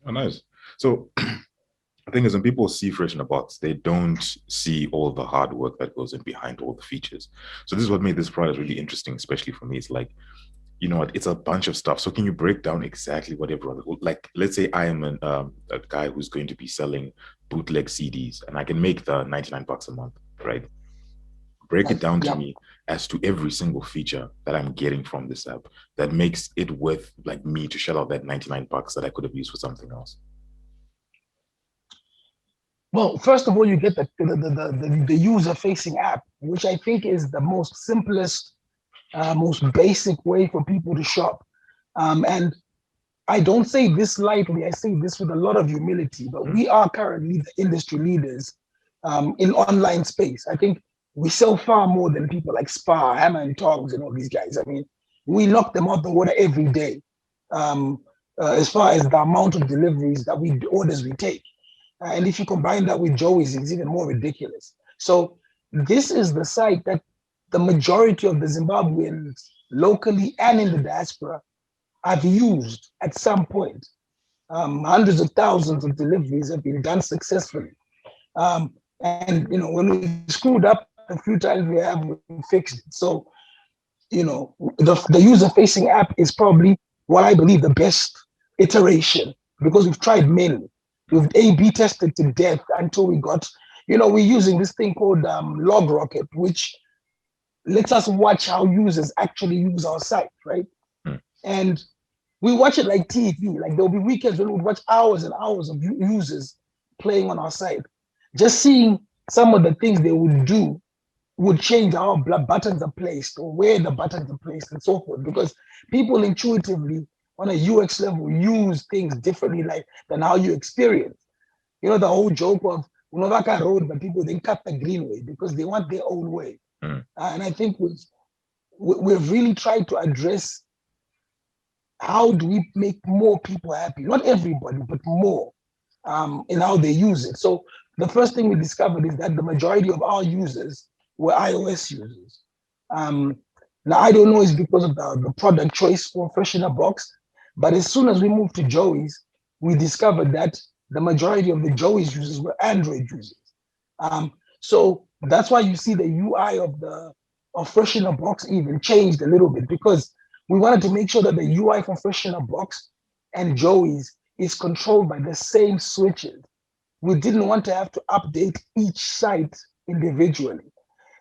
Oh, nice. So the thing is, when people see Fresh in a Box, they don't see all the hard work that goes in behind all the features. So this is what made this product really interesting, especially for me. It's like, you know what, it's a bunch of stuff. So can you break down exactly what everyone like? Let's say I am a guy who's going to be selling bootleg CDs, and I can make the 99 bucks a month, right? Break it down to Yeah. me as to every single feature that I'm getting from this app that makes it worth like me to shell out that 99 bucks that I could have used for something else. Well, first of all, you get the user-facing app, which I think is the most simplest, most basic way for people to shop. And I don't say this lightly, I say this with a lot of humility, but Mm, we are currently the industry leaders in online space. I think we sell far more than people like Spar, Hammer and Tongs, and all these guys. I mean, we knock them out the water every day um, as far as the amount of deliveries that orders we take. And if you combine that with Joey's, it's even more ridiculous. So this is the site that the majority of the Zimbabweans locally and in the diaspora have used at some point. Hundreds of thousands of deliveries have been done successfully. And when we screwed up a few times, we fixed it. So the user-facing app is probably what I believe the best iteration because we've tried many. We've A/B tested to death until we got, we're using this thing called Log Rocket, which lets us watch how users actually use our site, right? mm, And we watch it like TV. Like there'll be weekends when we would watch hours and hours of users playing on our site. Just seeing some of the things they would do would change how buttons are placed or where the buttons are placed and so forth. Because people intuitively on a UX level use things differently like than how you experience. The whole joke of Unavaka Road, but people then cut the greenway because they want their own way. mm. And I think we've really tried to address how do we make more people happy? Not everybody, but more in how they use it. So the first thing we discovered is that the majority of our users were iOS users. Um, Now I don't know it's because of the product choice for Fresh in a Box, but as soon as we moved to Joey's, we discovered that the majority of the Joey's users were Android users. So that's why you see the UI of Fresh in a Box even changed a little bit because we wanted to make sure that the UI for Fresh in a Box and Joey's is controlled by the same switches. We didn't want to have to update each site individually.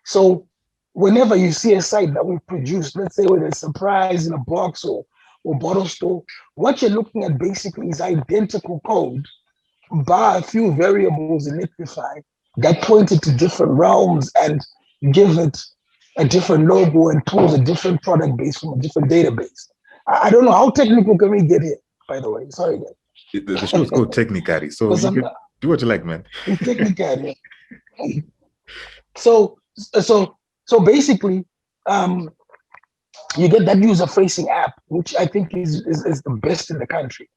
So whenever you see a site that we've produced, let's say whether it's Surprise in a box or bottle store, what you're looking at basically is identical code, bar a few variables in Liquify that point it to different realms and give it a different logo and pulls a different product base from a different database. I don't know how technical can we get here, by the way. Sorry, The show's called Technically, so because you I'm could not do what you like, man. technical. So so basically, um, you get that user-facing app, which I think is the best in the country.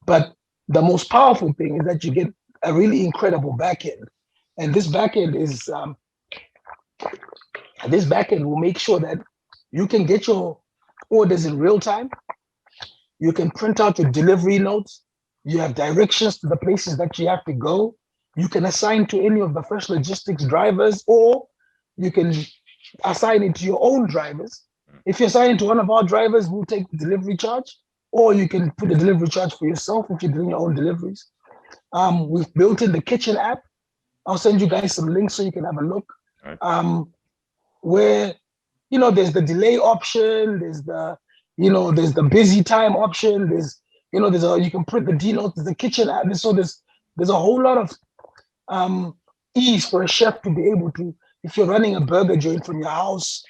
But the most powerful thing is that you get a really incredible backend, and this backend will make sure that you can get your orders in real time. You can print out your delivery notes. You have directions to the places that you have to go. You can assign to any of the Fresh Logistics drivers, or you can assign it to your own drivers. If you assign it to one of our drivers, we'll take the delivery charge, or you can put the delivery charge for yourself if you're doing your own deliveries. We've built in the kitchen app. I'll send you guys some links so you can have a look. Right. Where there's the delay option, there's the busy time option, you can print the denotes, there's the kitchen app. So there's a whole lot of ease for a chef to be able to, if you're running a burger joint from your house,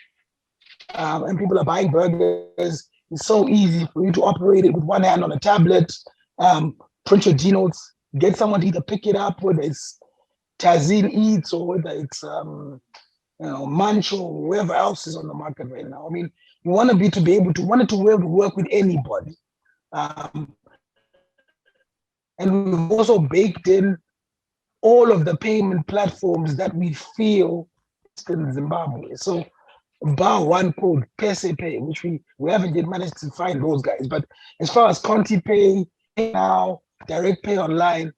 and people are buying burgers, it's so easy for you to operate it with one hand on a tablet, print your denotes, get someone to either pick it up, whether it's Tazin Eats or whether it's Munch or whoever else is on the market right now. I mean, you want to be able to work with anybody. And we've also baked in all of the payment platforms that we feel in Zimbabwe. So bar one called PesePay, which we haven't yet managed to find those guys. But as far as Conti Pay now, direct pay online,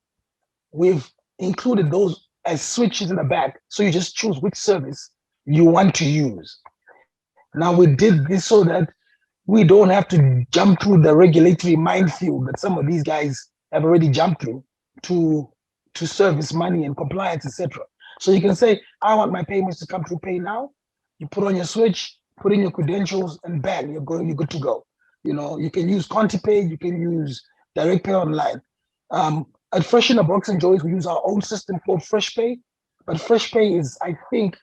we've included those as switches in the back. So you just choose which service you want to use. Now we did this so that we don't have to jump through the regulatory minefield that some of these guys have already jumped through to to service money and compliance, etc. So you can say, I want my payments to come through Pay Now. You put on your switch, put in your credentials, and bang, you're good to go. You can use ContiPay, you can use Direct Pay Online. At Fresh in a Box and Joys, we use our own system called FreshPay, but FreshPay is, I think,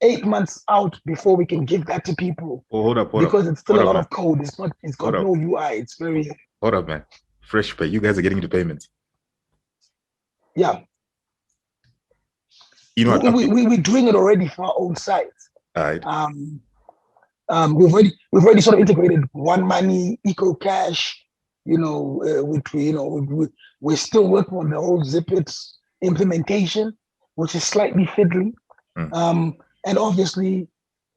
8 months out before we can give that to people. Oh, hold up, because it's still a lot man. of code. It's got no UI. It's very. Hold up, man. FreshPay, you guys are getting into payments. Yeah. We're doing it already for our own sites. All right. We've already sort of integrated One Money, Eco Cash. Which we're still working on the whole Zipit implementation, which is slightly fiddly. And obviously,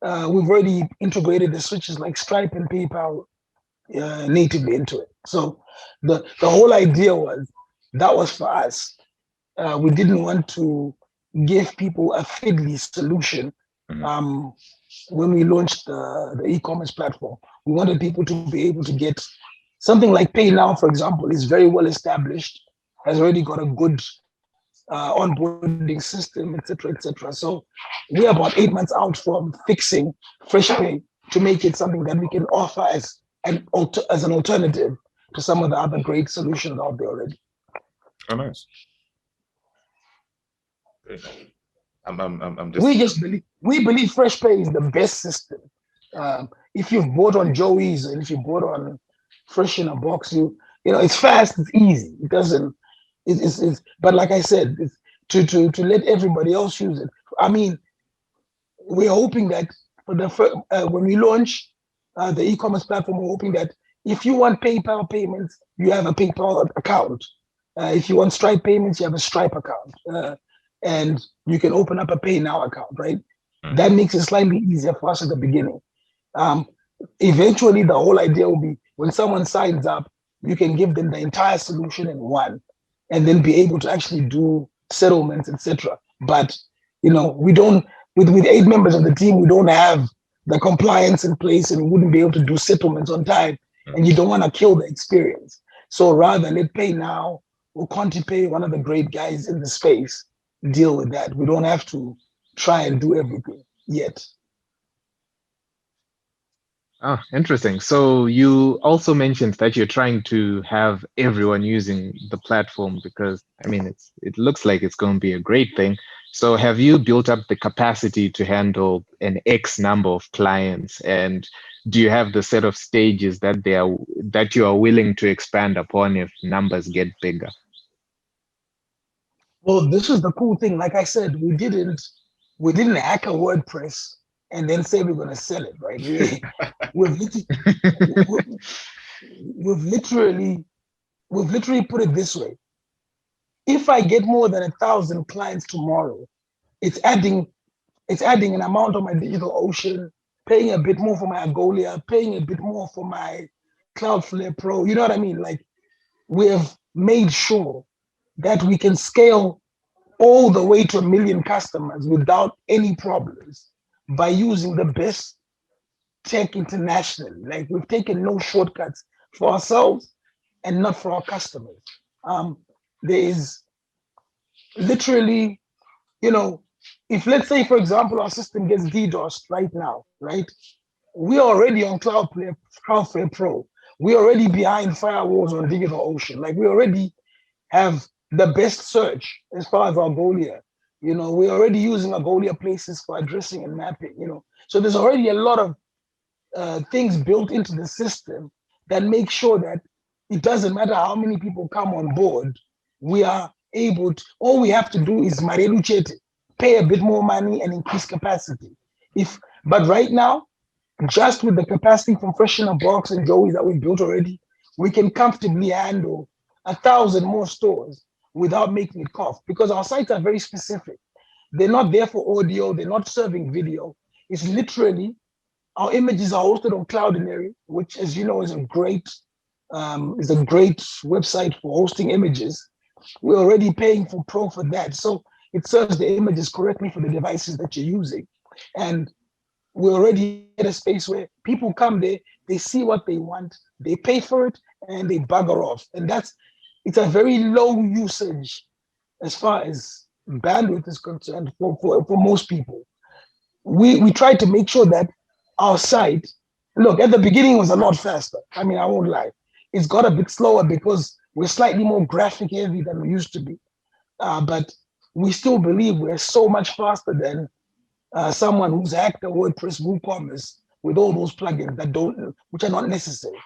we've already integrated the switches like Stripe and PayPal natively into it. So the whole idea was for us. We didn't want to give people a fiddly solution. When we launched the e-commerce platform, we wanted people to be able to get something like Pay Now, for example, is very well established, has already got a good onboarding system, etc., etc. So we're about 8 months out from fixing FreshPay to make it something that we can offer as an alternative to some of the other great solutions out there already. Oh, nice. I'm just. We believe FreshPay is the best system. If you've bought on Joey's and if you bought on Fresh in a Box, it's fast, it's easy. It doesn't. But like I said, to let everybody else use it. I mean, we're hoping that when we launch the e-commerce platform, we're hoping that if you want PayPal payments, you have a PayPal account. If you want Stripe payments, you have a Stripe account, and you can open up a Pay Now account, right? That makes it slightly easier for us at the beginning. Eventually, the whole idea will be when someone signs up, you can give them the entire solution in one, and then be able to actually do settlements, etc. But we don't. With 8 members of the team, we don't have the compliance in place, and we wouldn't be able to do settlements on time. And you don't want to kill the experience. So rather, let Pay Now or ContiPay, one of the great guys in the space, deal with that. We don't have to try and do everything yet. Oh, interesting. So you also mentioned that you're trying to have everyone using the platform because, I mean, it looks like it's going to be a great thing. So have you built up the capacity to handle an X number of clients? And do you have the set of stages that you are willing to expand upon if numbers get bigger? Well, this is the cool thing. Like I said, we didn't hack a WordPress and then say we're going to sell it, right? We've literally put it this way. If I get more than 1,000 clients tomorrow, it's adding an amount on my DigitalOcean, paying a bit more for my Algolia, paying a bit more for my Cloudflare Pro. You know what I mean? Like, we have made sure that we can scale all the way to 1 million customers without any problems by using the best tech internationally. Like, we've taken no shortcuts for ourselves and not for our customers. There is literally, if let's say, for example, our system gets DDoSed right now, right? We're already on Cloudflare Pro. We're already behind firewalls on DigitalOcean. Like, we already have the best search as far as Algolia. We're already using Algolia places for addressing and mapping, So there's already a lot of things built into the system that make sure that it doesn't matter how many people come on board, we are able to, all we have to do is pay a bit more money and increase capacity. But right now, just with the capacity from Fresh in a Box and Joey's that we built already, we can comfortably handle 1,000 more stores without making it cough, because our sites are very specific. They're not there for audio, they're not serving video. It's literally, our images are hosted on Cloudinary, which, as you know, is a great is a great website for hosting images. We're already paying for Pro for that. So it serves the images correctly for the devices that you're using. And we're already at a space where people come there, they see what they want, they pay for it, and they bugger off. And it's a very low usage as far as bandwidth is concerned for most people. We try to make sure that our site, look, at the beginning it was a lot faster. I mean, I won't lie. It's got a bit slower because we're slightly more graphic heavy than we used to be. But we still believe we're so much faster than someone who's hacked a WordPress WooCommerce with all those plugins which are not necessary.